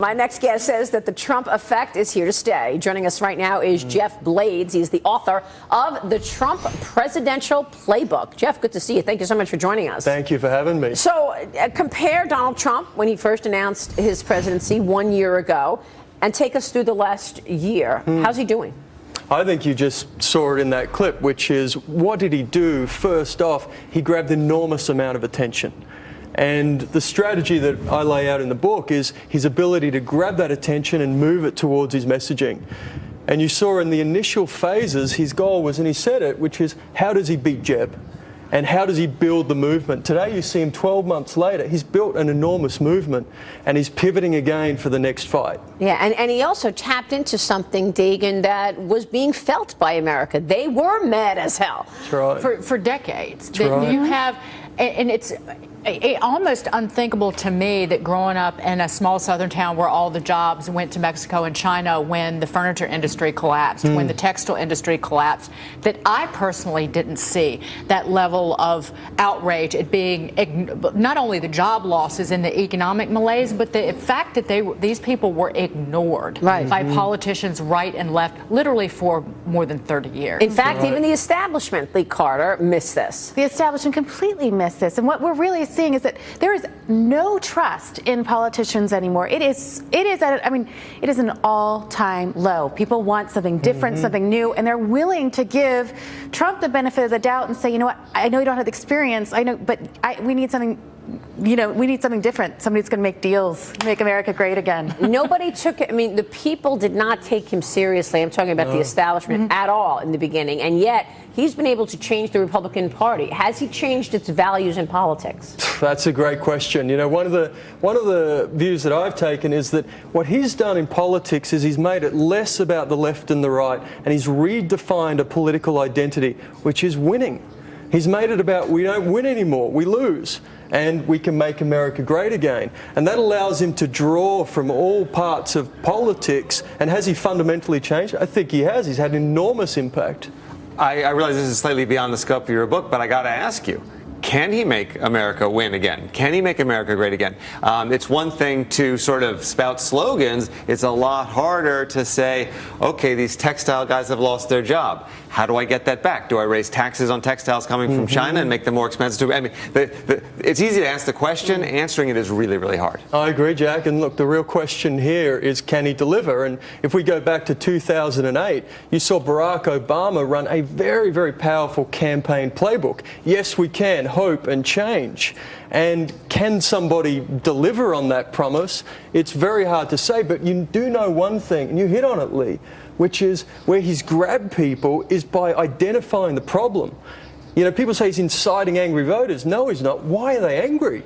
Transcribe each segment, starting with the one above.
My next guest says that the Trump effect is here to stay. Joining us right now is Geoff Blades. He's the author of the Trump Presidential Playbook. Geoff, good to see you. Thank you so much for joining us. Thank you for having me. So compare Donald Trump when he first announced his presidency 1 year ago and take us through the last year. How's he doing? I think you just saw it in that clip, which is, what did he do? First off, he grabbed an enormous amount of attention. And the strategy that I lay out in the book is his ability to grab that attention and move it towards his messaging. And you saw in the initial phases, his goal was, and he said it, which is, how does he beat Jeb? And how does he build the movement? Today you see him 12 months later, he's built an enormous movement and he's pivoting again for the next fight. Yeah, and he also tapped into something, Dagan, that was being felt by America. They were mad as hell. That's right. For decades. That's right. You have, and it's almost unthinkable to me that growing up in a small southern town where all the jobs went to Mexico and China when the furniture industry collapsed, when the textile industry collapsed, that I personally didn't see that level of outrage at being not only the job losses and the economic malaise, but the fact that these people were ignored by politicians right and left literally for more than 30 years. In fact, even the establishment, Lee Carter, missed this. The establishment completely missed this. And what we're really seeing is that there is no trust in politicians anymore. It is an all-time low. People want something different, something new, and they're willing to give Trump the benefit of the doubt and say, you know what, I know you don't have the experience, I know, but we need something. We need something different. Somebody's going to make deals, make America great again. Nobody took it. I mean, the people did not take him seriously. I'm talking about the establishment at all in the beginning. And yet, he's been able to change the Republican Party. Has he changed its values in politics? That's a great question. You know, one of the views that I've taken is that what he's done in politics is he's made it less about the left and the right, and he's redefined a political identity, which is winning. He's made it about, we don't win anymore, we lose. And we can make America great again. And that allows him to draw from all parts of politics. And has he fundamentally changed? I think he has. He's had an enormous impact. I realize this is slightly beyond the scope of your book, but I got to ask you, can he make America win again? Can he make America great again? It's one thing to sort of spout slogans. It's a lot harder to say, okay, these textile guys have lost their job. How do I get that back? Do I raise taxes on textiles coming from China and make them more expensive? I mean, it's easy to ask the question. Answering it is really, really hard. I agree, Jack. And look, the real question here is, can he deliver? And if we go back to 2008, you saw Barack Obama run a very, very powerful campaign playbook. Yes, we can hope and change. And can somebody deliver on that promise? It's very hard to say, but you do know one thing, and you hit on it, Lee, which is where he's grabbed people is by identifying the problem. You know, people say he's inciting angry voters. No, he's not. Why are they angry?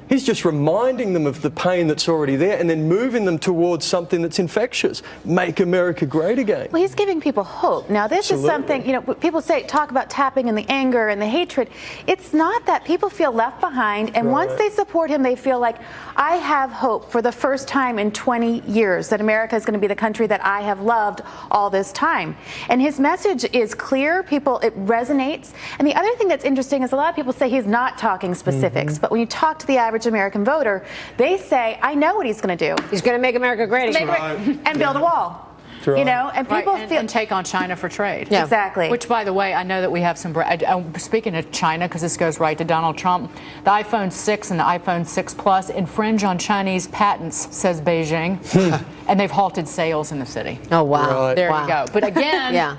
He's just reminding them of the pain that's already there and then moving them towards something that's infectious. Make America great again. Well, he's giving people hope. Now, this is something, you know, people talk about tapping in the anger and the hatred. It's not that. People feel left behind, and once they support him, they feel like, I have hope for the first time in 20 years that America is going to be the country that I have loved all this time. And his message is clear. It resonates. And the other thing that's interesting is a lot of people say he's not talking specifics, but when you talk to the average American voter, they say, I know what he's going to do. He's going to make America great again. And build a wall. You know, and people and take on China for trade. Yeah. Exactly. Which, by the way, I know that we have some. Speaking of China, because this goes right to Donald Trump, the iPhone 6 and the iPhone 6 Plus infringe on Chinese patents, says Beijing, and they've halted sales in the city. Oh wow! There you go. But again,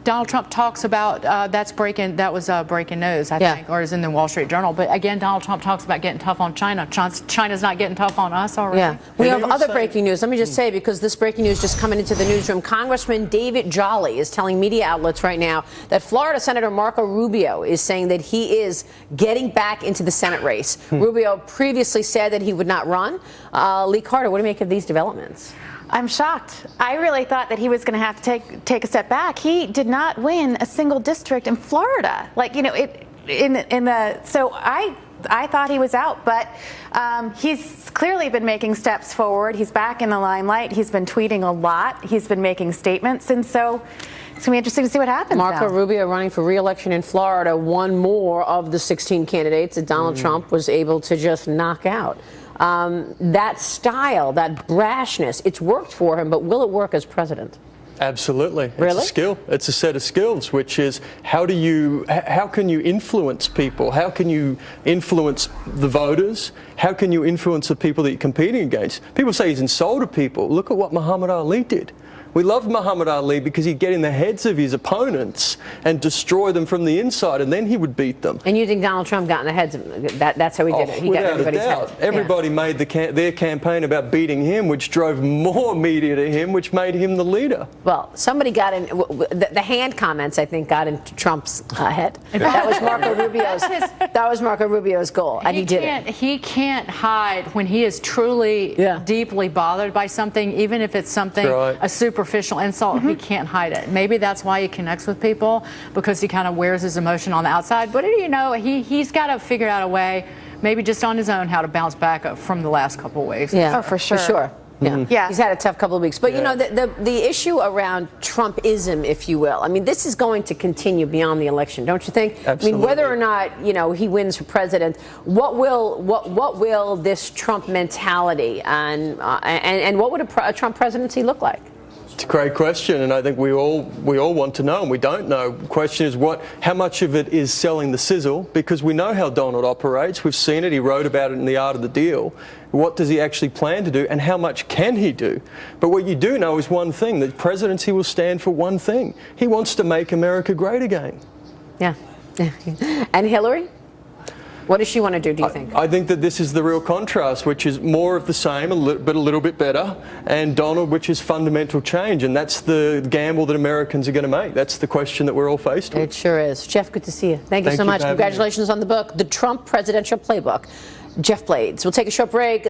Donald Trump talks about that was breaking news, I think, or is in the Wall Street Journal. But again, Donald Trump talks about getting tough on China. China's not getting tough on us already. Yeah, we have other breaking news. Let me just say, because this breaking news just coming into the newsroom, Congressman David Jolly is telling media outlets right now that Florida Senator Marco Rubio is saying that he is getting back into the Senate race. Rubio previously said that he would not run. Lee Carter, what do you make of these developments? I'm shocked. I really thought that he was going to have to take a step back. He did not win a single district in Florida. Like, you know, so I thought he was out, but he's clearly been making steps forward. He's back in the limelight. He's been tweeting a lot. He's been making statements, and so it's going to be interesting to see what happens. Marco Rubio running for re-election in Florida, one more of the 16 candidates that Donald Trump was able to just knock out. that style, that brashness, it's worked for him, but will it work as president? Absolutely. Really? It's a skill. It's a set of skills, which is how can you influence people? How can you influence the voters? How can you influence the people that you're competing against? People say he's insulted people. Look at what Muhammad Ali did. We loved Muhammad Ali because he'd get in the heads of his opponents and destroy them from the inside, and then he would beat them. And you think Donald Trump got in the heads of them? That's how he did it. He got Without a everybody's doubt. head. Everybody made their campaign about beating him, which drove more media to him, which made him the leader. Well, somebody got in, the hand comments, I think, got into Trump's head. That was Marco Rubio's goal, and he did it. He can't hide when he is truly deeply bothered by something, even if it's something, a superficial insult, he can't hide it. Maybe that's why he connects with people, because he kind of wears his emotion on the outside. But, you know, he's got to figure out a way, maybe just on his own, how to bounce back from the last couple of weeks. Yeah, oh, for sure. For sure. Yeah. He's had a tough couple of weeks. But, you know, the issue around Trumpism, if you will, I mean, this is going to continue beyond the election, don't you think? Absolutely. I mean, whether or not, you know, he wins for president, what will this Trump mentality and what would a Trump presidency look like? It's a great question, and I think we all want to know, and we don't know. The question is how much of it is selling the sizzle, because we know how Donald operates. We've seen it. He wrote about it in The Art of the Deal. What does he actually plan to do, and how much can he do? But what you do know is one thing: the presidency will stand for one thing. He wants to make America great again. Yeah. And Hillary? What does she want to do you think? I think that this is the real contrast, which is more of the same, but a little bit better, and Donald, which is fundamental change, and that's the gamble that Americans are going to make. That's the question that we're all faced with. It sure is. Geoff, good to see you. Thank you so much. Congratulations on the book, The Trump Presidential Playbook. Geoff Blades. We'll take a short break.